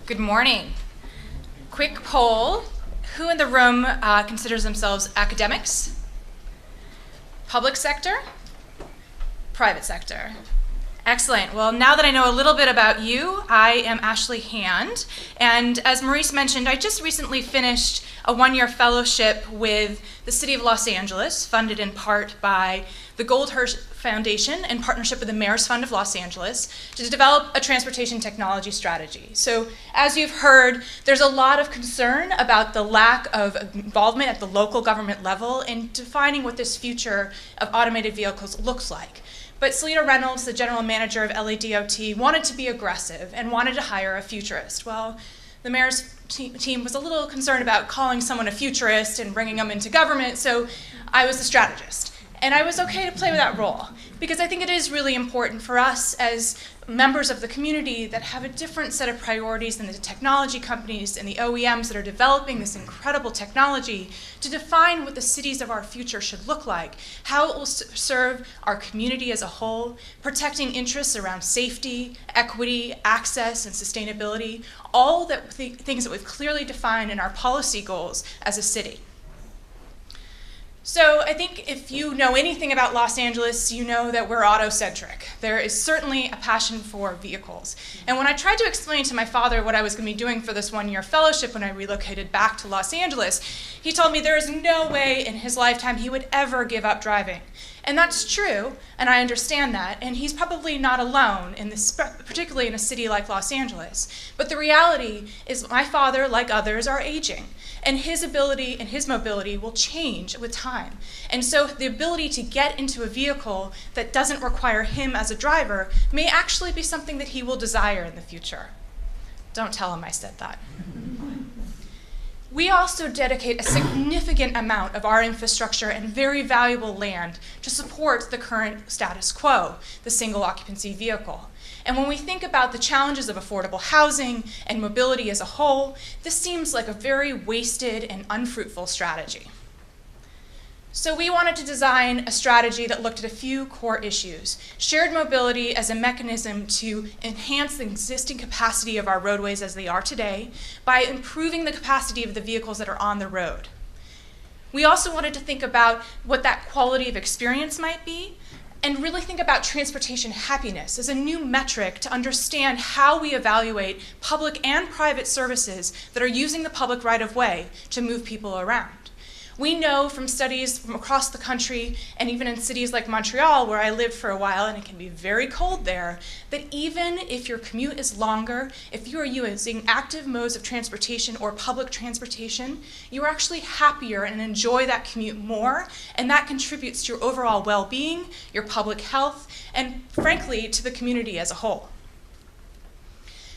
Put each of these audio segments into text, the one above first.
Good morning. Quick poll. Who in the room considers themselves academics? Public sector? Private sector? Excellent. Well, now that I know a little bit about you, I am Ashley Hand. And as Maurice mentioned, I just recently finished a one-year fellowship with the City of Los Angeles, funded in part by the Goldhurst Foundation in partnership with the Mayor's Fund of Los Angeles, to develop a transportation technology strategy. So as you've heard, there's a lot of concern about the lack of involvement at the local government level in defining what this future of automated vehicles looks like. But Selena Reynolds, the general manager of LADOT, wanted to be aggressive and wanted to hire a futurist. Well, the mayor's team was a little concerned about calling someone a futurist and bringing them into government, so I was the strategist. And I was okay to play with that role, because I think it is really important for us as members of the community that have a different set of priorities than the technology companies and the OEMs that are developing this incredible technology to define what the cities of our future should look like, how it will serve our community as a whole, protecting interests around safety, equity, access, and sustainability, all the things that we've clearly defined in our policy goals as a city. So I think if you know anything about Los Angeles, you know that we're auto-centric. There is certainly a passion for vehicles. And when I tried to explain to my father what I was going to be doing for this one-year fellowship when I relocated back to Los Angeles, he told me there is no way in his lifetime he would ever give up driving. And that's true, and I understand that, and he's probably not alone, in this, particularly in a city like Los Angeles. But the reality is my father, like others, are aging, and his ability and his mobility will change with time. And so the ability to get into a vehicle that doesn't require him as a driver may actually be something that he will desire in the future. Don't tell him I said that. We also dedicate a significant amount of our infrastructure and very valuable land to support the current status quo, the single occupancy vehicle. And when we think about the challenges of affordable housing and mobility as a whole, this seems like a very wasted and unfruitful strategy. So we wanted to design a strategy that looked at a few core issues. Shared mobility as a mechanism to enhance the existing capacity of our roadways as they are today by improving the capacity of the vehicles that are on the road. We also wanted to think about what that quality of experience might be and really think about transportation happiness as a new metric to understand how we evaluate public and private services that are using the public right-of-way to move people around. We know from studies from across the country, and even in cities like Montreal, where I lived for a while, and it can be very cold there, that even if your commute is longer, if you are using active modes of transportation or public transportation, you are actually happier and enjoy that commute more, and that contributes to your overall well-being, your public health, and frankly, to the community as a whole.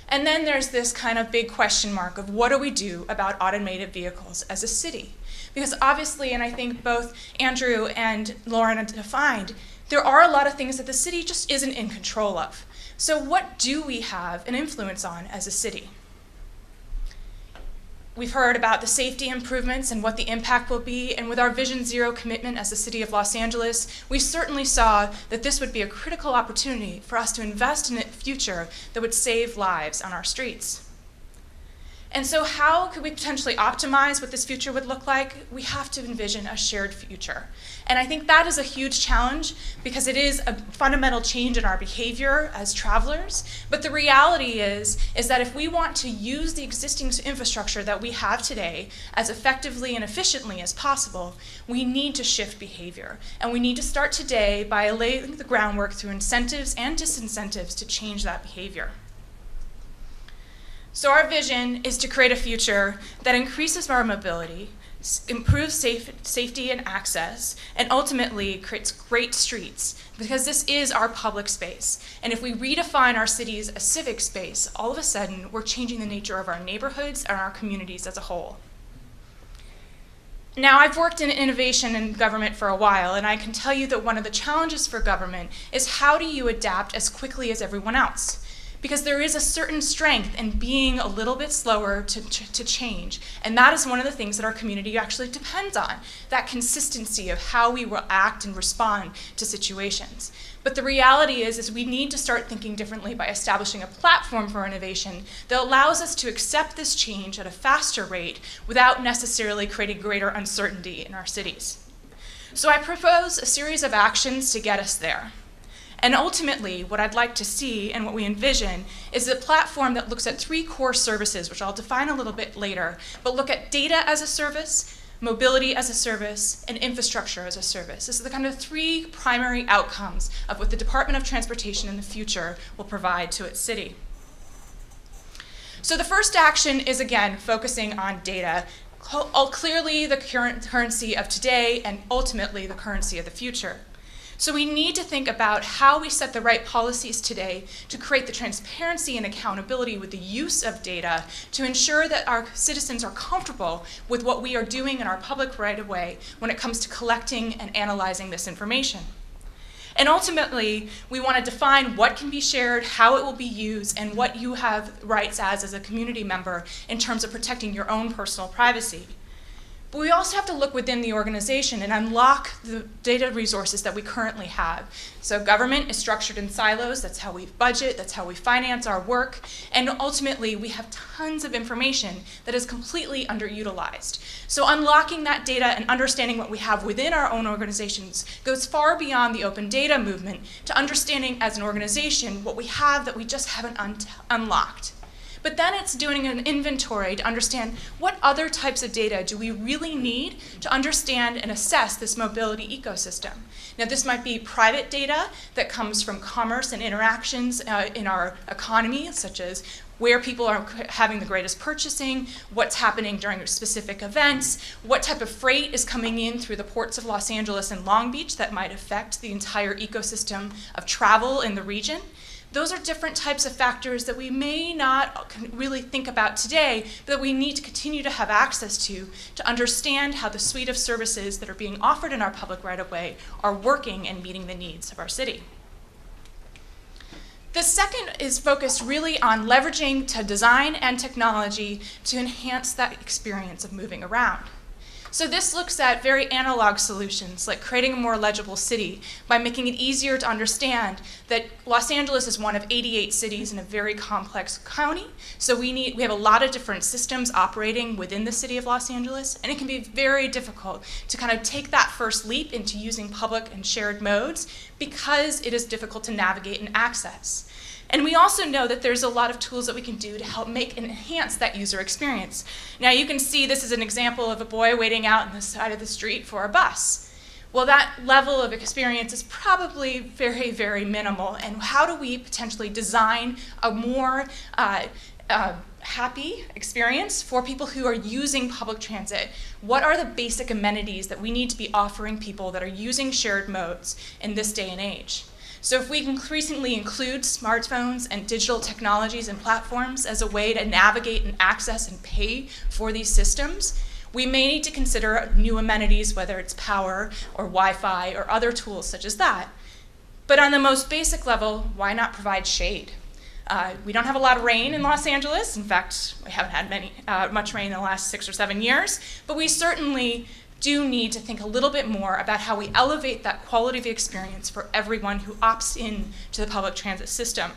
And then there's this kind of big question mark of what do we do about automated vehicles as a city? Because obviously, and I think both Andrew and Lauren have defined, there are a lot of things that the city just isn't in control of. So what do we have an influence on as a city? We've heard about the safety improvements and what the impact will be, and with our Vision Zero commitment as the City of Los Angeles, we certainly saw that this would be a critical opportunity for us to invest in a future that would save lives on our streets. And so how could we potentially optimize what this future would look like? We have to envision a shared future. And I think that is a huge challenge because it is a fundamental change in our behavior as travelers. But the reality is that if we want to use the existing infrastructure that we have today as effectively and efficiently as possible, we need to shift behavior. And we need to start today by laying the groundwork through incentives and disincentives to change that behavior. So our vision is to create a future that increases our mobility, improves safety and access, and ultimately creates great streets, because this is our public space. And if we redefine our cities as civic space, all of a sudden we're changing the nature of our neighborhoods and our communities as a whole. Now, I've worked in innovation in government for a while, and I can tell you that one of the challenges for government is how do you adapt as quickly as everyone else? Because there is a certain strength in being a little bit slower to change. And that is one of the things that our community actually depends on, that consistency of how we will act and respond to situations. But the reality is we need to start thinking differently by establishing a platform for innovation that allows us to accept this change at a faster rate without necessarily creating greater uncertainty in our cities. So I propose a series of actions to get us there. And ultimately, what I'd like to see and what we envision is a platform that looks at 3 core services, which I'll define a little bit later, but look at data as a service, mobility as a service, and infrastructure as a service. This is the kind of 3 primary outcomes of what the Department of Transportation in the future will provide to its city. So the first action is, again, focusing on data, clearly the currency of today and ultimately the currency of the future. So we need to think about how we set the right policies today to create the transparency and accountability with the use of data to ensure that our citizens are comfortable with what we are doing in our public right-of-way when it comes to collecting and analyzing this information. And ultimately, we want to define what can be shared, how it will be used, and what you have rights as a community member in terms of protecting your own personal privacy. But we also have to look within the organization and unlock the data resources that we currently have. So government is structured in silos. That's how we budget. That's how we finance our work. And ultimately, we have tons of information that is completely underutilized. So unlocking that data and understanding what we have within our own organizations goes far beyond the open data movement to understanding as an organization what we have that we just haven't unlocked. But then it's doing an inventory to understand what other types of data do we really need to understand and assess this mobility ecosystem. Now, this might be private data that comes from commerce and interactions in our economy, such as where people are having the greatest purchasing, what's happening during specific events, what type of freight is coming in through the ports of Los Angeles and Long Beach that might affect the entire ecosystem of travel in the region. Those are different types of factors that we may not really think about today, but that we need to continue to have access to understand how the suite of services that are being offered in our public right-of-way are working and meeting the needs of our city. The second is focused really on leveraging design and technology to enhance that experience of moving around. So this looks at very analog solutions, like creating a more legible city by making it easier to understand that Los Angeles is one of 88 cities in a very complex county. So we have a lot of different systems operating within the city of Los Angeles, and it can be very difficult to kind of take that first leap into using public and shared modes because it is difficult to navigate and access. And we also know that there's a lot of tools that we can do to help make and enhance that user experience. Now you can see this is an example of a boy waiting out on the side of the street for a bus. Well, that level of experience is probably very, very minimal. And how do we potentially design a more happy experience for people who are using public transit? What are the basic amenities that we need to be offering people that are using shared modes in this day and age? So if we increasingly include smartphones and digital technologies and platforms as a way to navigate and access and pay for these systems, we may need to consider new amenities, whether it's power or Wi-Fi or other tools such as that. But on the most basic level, why not provide shade? We don't have a lot of rain in Los Angeles. In fact, we haven't had much rain in the last 6 or 7 years, but we certainly do need to think a little bit more about how we elevate that quality of experience for everyone who opts in to the public transit system.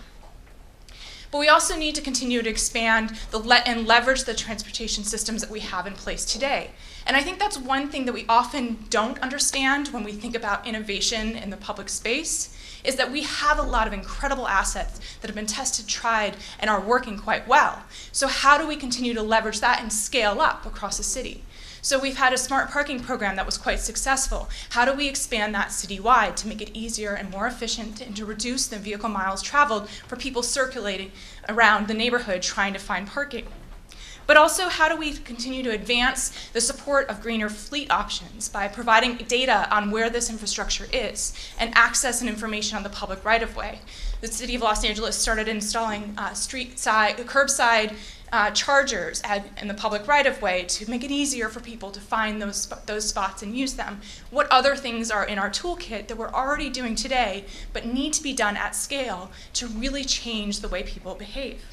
But we also need to continue to expand and leverage the transportation systems that we have in place today. And I think that's one thing that we often don't understand when we think about innovation in the public space, is that we have a lot of incredible assets that have been tested, tried, and are working quite well. So how do we continue to leverage that and scale up across the city? So we've had a smart parking program that was quite successful. How do we expand that citywide to make it easier and more efficient and to reduce the vehicle miles traveled for people circulating around the neighborhood trying to find parking? But also, how do we continue to advance the support of greener fleet options by providing data on where this infrastructure is and access and information on the public right-of-way? The City of Los Angeles started installing curbside chargers in the public right-of-way to make it easier for people to find those spots and use them. What other things are in our toolkit that we're already doing today but need to be done at scale to really change the way people behave?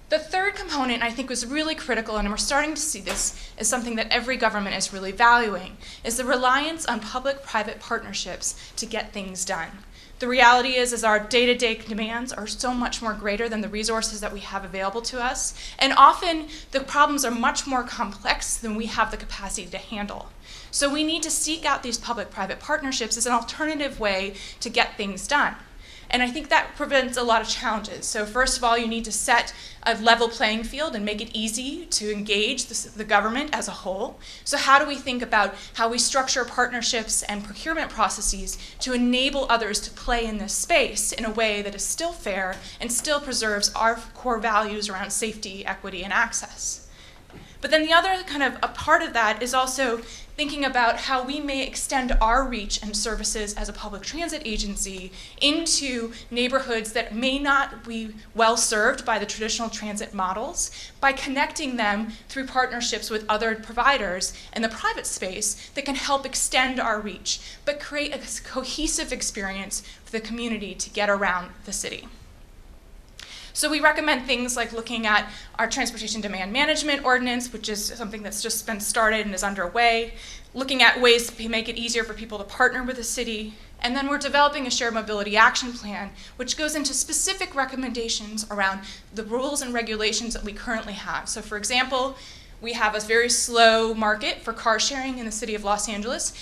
The third component I think was really critical, and we're starting to see this as something that every government is really valuing, is the reliance on public-private partnerships to get things done. The reality is our day-to-day demands are so much more greater than the resources that we have available to us, and often the problems are much more complex than we have the capacity to handle. So we need to seek out these public-private partnerships as an alternative way to get things done. And I think that prevents a lot of challenges. So first of all, you need to set a level playing field and make it easy to engage the government as a whole. So how do we think about how we structure partnerships and procurement processes to enable others to play in this space in a way that is still fair and still preserves our core values around safety, equity, and access? But then the other kind of a part of that is also thinking about how we may extend our reach and services as a public transit agency into neighborhoods that may not be well served by the traditional transit models by connecting them through partnerships with other providers in the private space that can help extend our reach, but create a cohesive experience for the community to get around the city. So we recommend things like looking at our transportation demand management ordinance, which is something that's just been started and is underway, looking at ways to make it easier for people to partner with the city, and then we're developing a shared mobility action plan, which goes into specific recommendations around the rules and regulations that we currently have. So for example, we have a very slow market for car sharing in the city of Los Angeles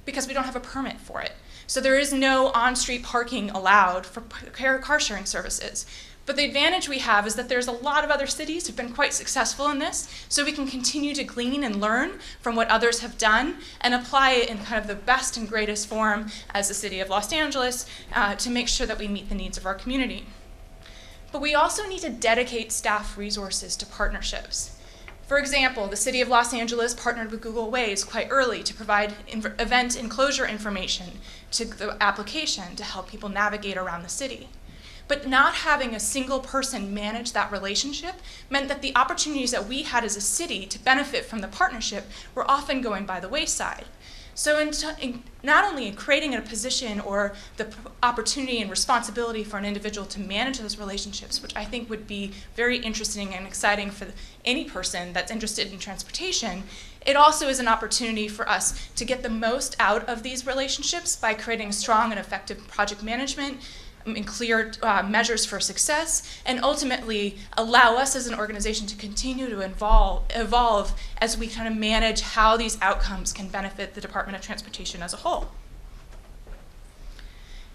because we don't have a permit for it. So there is no on-street parking allowed for car sharing services. But the advantage we have is that there's a lot of other cities who've been quite successful in this, so we can continue to glean and learn from what others have done and apply it in kind of the best and greatest form as the city of Los Angeles to make sure that we meet the needs of our community. But we also need to dedicate staff resources to partnerships. For example, the city of Los Angeles partnered with Google Waze quite early to provide event enclosure information to the application to help people navigate around the city. But not having a single person manage that relationship meant that the opportunities that we had as a city to benefit from the partnership were often going by the wayside. So not only in creating a position or the opportunity and responsibility for an individual to manage those relationships, which I think would be very interesting and exciting for any person that's interested in transportation, it also is an opportunity for us to get the most out of these relationships by creating strong and effective project management and clear measures for success, and ultimately allow us as an organization to continue to evolve as we kind of manage how these outcomes can benefit the Department of Transportation as a whole.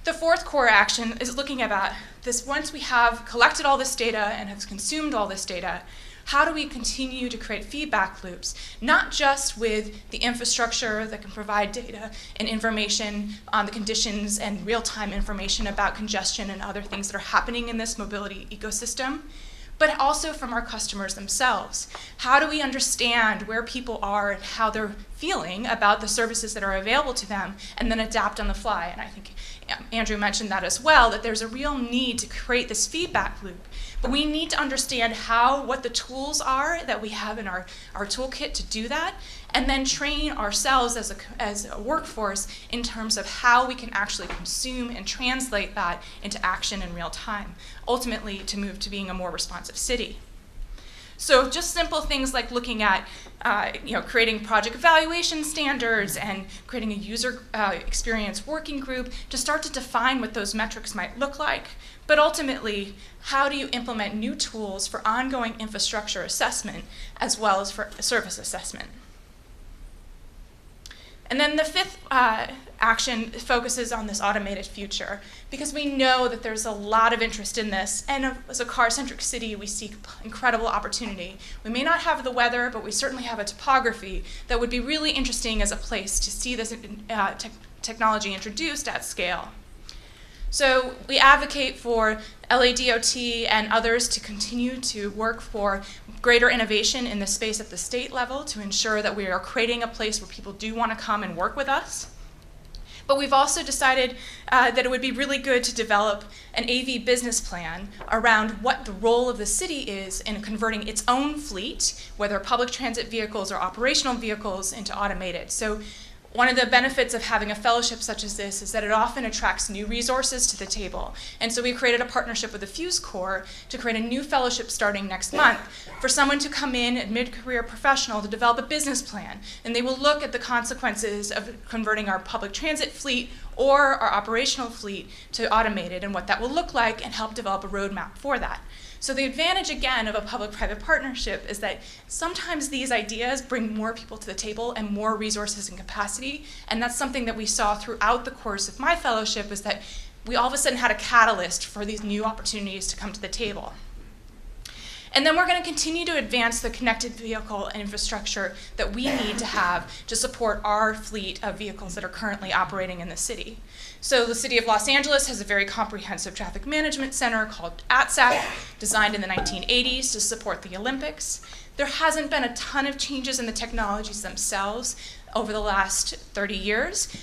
The fourth core action is looking about this. Once we have collected all this data and have consumed all this data, how do we continue to create feedback loops, not just with the infrastructure that can provide data and information on the conditions and real-time information about congestion and other things that are happening in this mobility ecosystem, but also from our customers themselves. How do we understand where people are and how they're feeling about the services that are available to them, and then adapt on the fly? And I think Andrew mentioned that as well, that there's a real need to create this feedback loop. But we need to understand what the tools are that we have in our toolkit to do that, and then train ourselves as a workforce in terms of how we can actually consume and translate that into action in real time, ultimately to move to being a more responsive city. So just simple things like looking at creating project evaluation standards and creating a user experience working group to start to define what those metrics might look like. But ultimately, how do you implement new tools for ongoing infrastructure assessment as well as for service assessment? And then the fifth action focuses on this automated future, because we know that there's a lot of interest in this, and as a car-centric city, we seek incredible opportunity. We may not have the weather, but we certainly have a topography that would be really interesting as a place to see this technology introduced at scale. So we advocate for LADOT and others to continue to work for greater innovation in this space at the state level to ensure that we are creating a place where people do want to come and work with us. But we've also decided that it would be really good to develop an AV business plan around what the role of the city is in converting its own fleet, whether public transit vehicles or operational vehicles, into automated. So One of the benefits of having a fellowship such as this is that it often attracts new resources to the table. And so we created a partnership with the Fuse Corps to create a new fellowship starting next month for someone to come in, a mid-career professional, to develop a business plan. And they will look at the consequences of converting our public transit fleet or our operational fleet to automated and what that will look like and help develop a roadmap for that. So the advantage, again, of a public-private partnership is that sometimes these ideas bring more people to the table and more resources and capacity, and that's something that we saw throughout the course of my fellowship, is that we all of a sudden had a catalyst for these new opportunities to come to the table. And then we're going to continue to advance the connected vehicle and infrastructure that we need to have to support our fleet of vehicles that are currently operating in the city. So the City of Los Angeles has a very comprehensive traffic management center called ATSAC, designed in the 1980s to support the Olympics. There hasn't been a ton of changes in the technologies themselves over the last 30 years.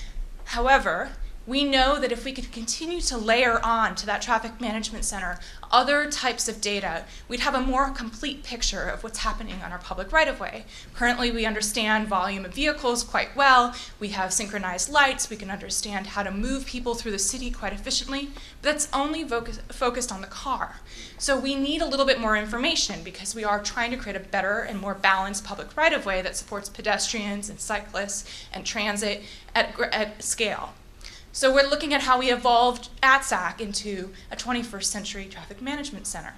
However, we know that if we could continue to layer on to that traffic management center other types of data, we'd have a more complete picture of what's happening on our public right-of-way. Currently, we understand volume of vehicles quite well. We have synchronized lights. We can understand how to move people through the city quite efficiently. But that's only focused on the car. So we need a little bit more information because we are trying to create a better and more balanced public right-of-way that supports pedestrians and cyclists and transit at scale. So we're looking at how we evolved ATSAC into a 21st century traffic management center.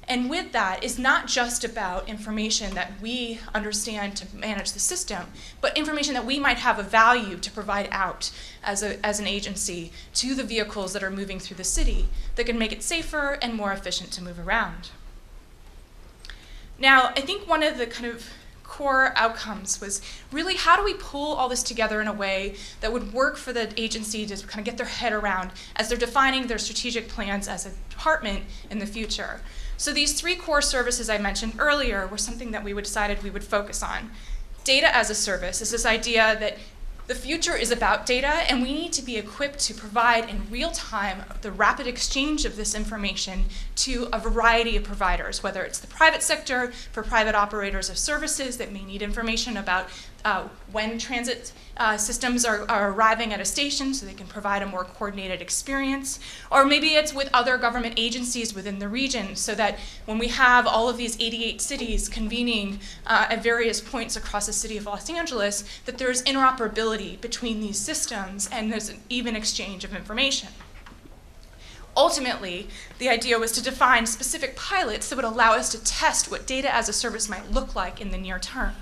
And with that is not just about information that we understand to manage the system, but information that we might have a value to provide out as an agency to the vehicles that are moving through the city that can make it safer and more efficient to move around. Now, I think one of the kind of core outcomes was really how do we pull all this together in a way that would work for the agency to kind of get their head around as they're defining their strategic plans as a department in the future. So these three core services I mentioned earlier were something that we decided we would focus on. Data as a service is this idea that the future is about data, and we need to be equipped to provide in real time the rapid exchange of this information to a variety of providers, whether it's the private sector, for private operators of services that may need information about when transit systems are arriving at a station so they can provide a more coordinated experience, or maybe it's with other government agencies within the region so that when we have all of these 88 cities convening at various points across the city of Los Angeles, that there's interoperability between these systems and there's an even exchange of information. Ultimately, the idea was to define specific pilots that would allow us to test what data as a service might look like in the near term.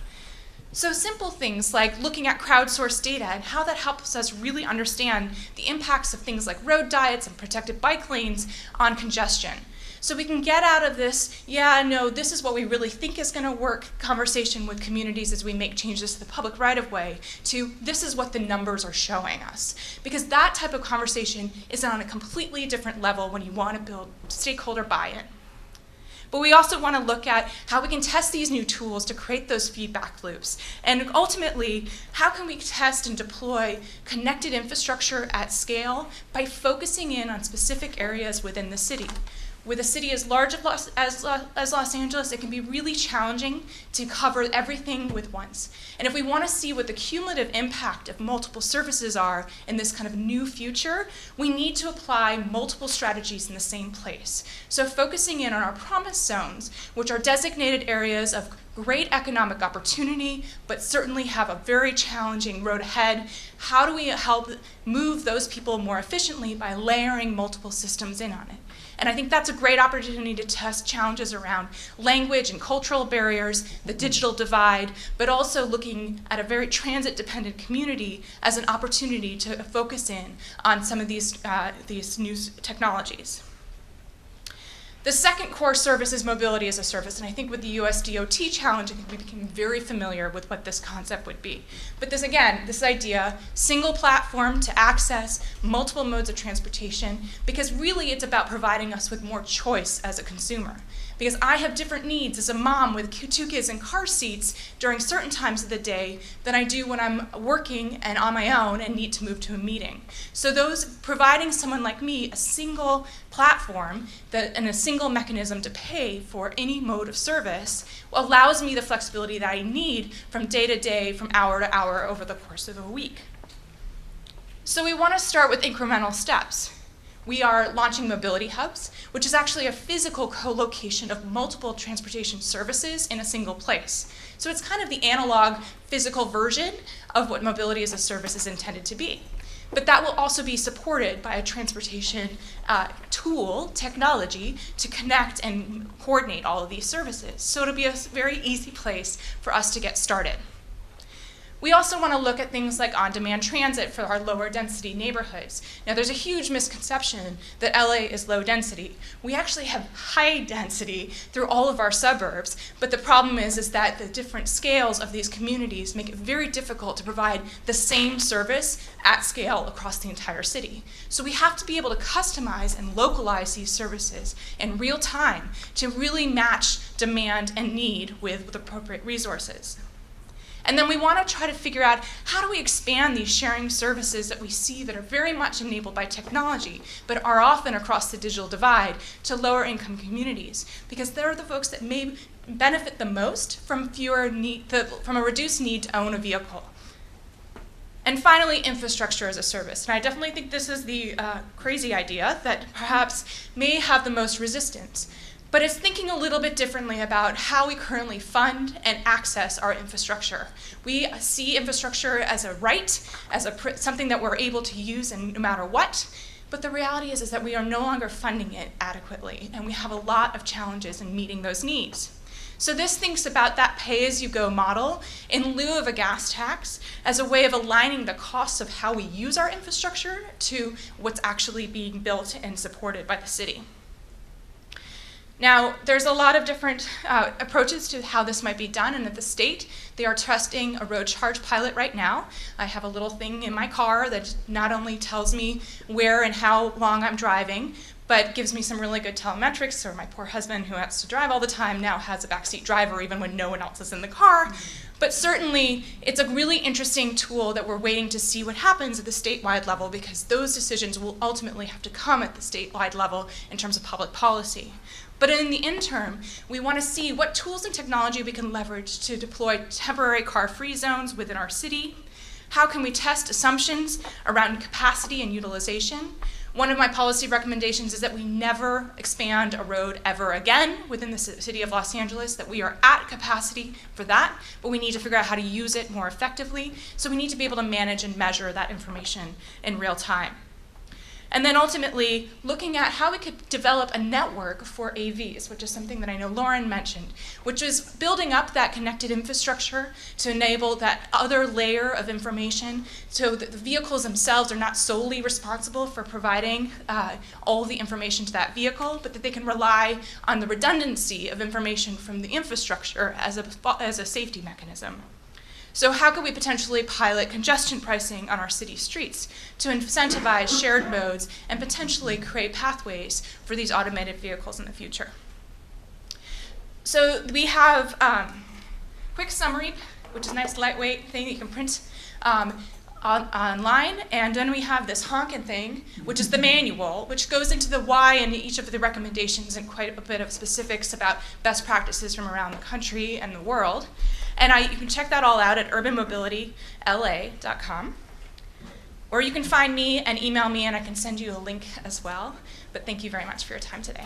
So simple things like looking at crowdsourced data and how that helps us really understand the impacts of things like road diets and protected bike lanes on congestion. So we can get out of this, yeah, no, this is what we really think is going to work conversation with communities as we make changes to the public right-of-way to this is what the numbers are showing us. Because that type of conversation is on a completely different level when you want to build stakeholder buy-in. But we also want to look at how we can test these new tools to create those feedback loops. And ultimately, how can we test and deploy connected infrastructure at scale by focusing in on specific areas within the city. With a city as large as Los Angeles, it can be really challenging to cover everything with once. And if we want to see what the cumulative impact of multiple services are in this kind of new future, we need to apply multiple strategies in the same place. So focusing in on our promise zones, which are designated areas of great economic opportunity, but certainly have a very challenging road ahead. How do we help move those people more efficiently by layering multiple systems in on it? And I think that's a great opportunity to test challenges around language and cultural barriers, the digital divide, but also looking at a very transit-dependent community as an opportunity to focus in on some of these new technologies. The second core service is mobility as a service, and I think with the US DOT challenge, I think we became very familiar with what this concept would be. But this, again, this idea, single platform to access multiple modes of transportation, because really it's about providing us with more choice as a consumer. Because I have different needs as a mom with 2 kids in car seats during certain times of the day than I do when I'm working and on my own and need to move to a meeting. So those providing someone like me a single platform and a single mechanism to pay for any mode of service allows me the flexibility that I need from day to day, from hour to hour over the course of a week. So we want to start with incremental steps. We are launching mobility hubs, which is actually a physical co-location of multiple transportation services in a single place. So it's kind of the analog physical version of what mobility as a service is intended to be. But that will also be supported by a transportation tool, technology, to connect and coordinate all of these services. So it'll be a very easy place for us to get started. We also want to look at things like on-demand transit for our lower density neighborhoods. Now there's a huge misconception that LA is low density. We actually have high density through all of our suburbs, but the problem is that the different scales of these communities make it very difficult to provide the same service at scale across the entire city. So we have to be able to customize and localize these services in real time to really match demand and need with appropriate resources. And then we want to try to figure out how do we expand these sharing services that we see that are very much enabled by technology, but are often across the digital divide to lower income communities, because they're the folks that may benefit the most from from a reduced need to own a vehicle. And finally, infrastructure as a service. And I definitely think this is the crazy idea that perhaps may have the most resistance. But it's thinking a little bit differently about how we currently fund and access our infrastructure. We see infrastructure as a right, as something that we're able to use and no matter what. But the reality is that we are no longer funding it adequately, and we have a lot of challenges in meeting those needs. So this thinks about that pay-as-you-go model in lieu of a gas tax as a way of aligning the costs of how we use our infrastructure to what's actually being built and supported by the city. Now, there's a lot of different approaches to how this might be done, and at the state, they are testing a road charge pilot right now. I have a little thing in my car that not only tells me where and how long I'm driving, but gives me some really good telemetrics, so my poor husband, who has to drive all the time, now has a backseat driver even when no one else is in the car. But certainly, it's a really interesting tool that we're waiting to see what happens at the statewide level, because those decisions will ultimately have to come at the statewide level in terms of public policy. But in the interim, we want to see what tools and technology we can leverage to deploy temporary car-free zones within our city. How can we test assumptions around capacity and utilization? One of my policy recommendations is that we never expand a road ever again within the city of Los Angeles, that we are at capacity for that, but we need to figure out how to use it more effectively. So we need to be able to manage and measure that information in real time. And then ultimately, looking at how we could develop a network for AVs, which is something that I know Lauren mentioned, which is building up that connected infrastructure to enable that other layer of information so that the vehicles themselves are not solely responsible for providing all the information to that vehicle, but that they can rely on the redundancy of information from the infrastructure as a safety mechanism. So how could we potentially pilot congestion pricing on our city streets to incentivize shared modes and potentially create pathways for these automated vehicles in the future? So we have quick summary, which is a nice lightweight thing that you can print online, and then we have this honkin' thing, which is the manual, which goes into the why and each of the recommendations and quite a bit of specifics about best practices from around the country and the world. And you can check that all out at urbanmobilityla.com. Or you can find me and email me, and I can send you a link as well. But thank you very much for your time today.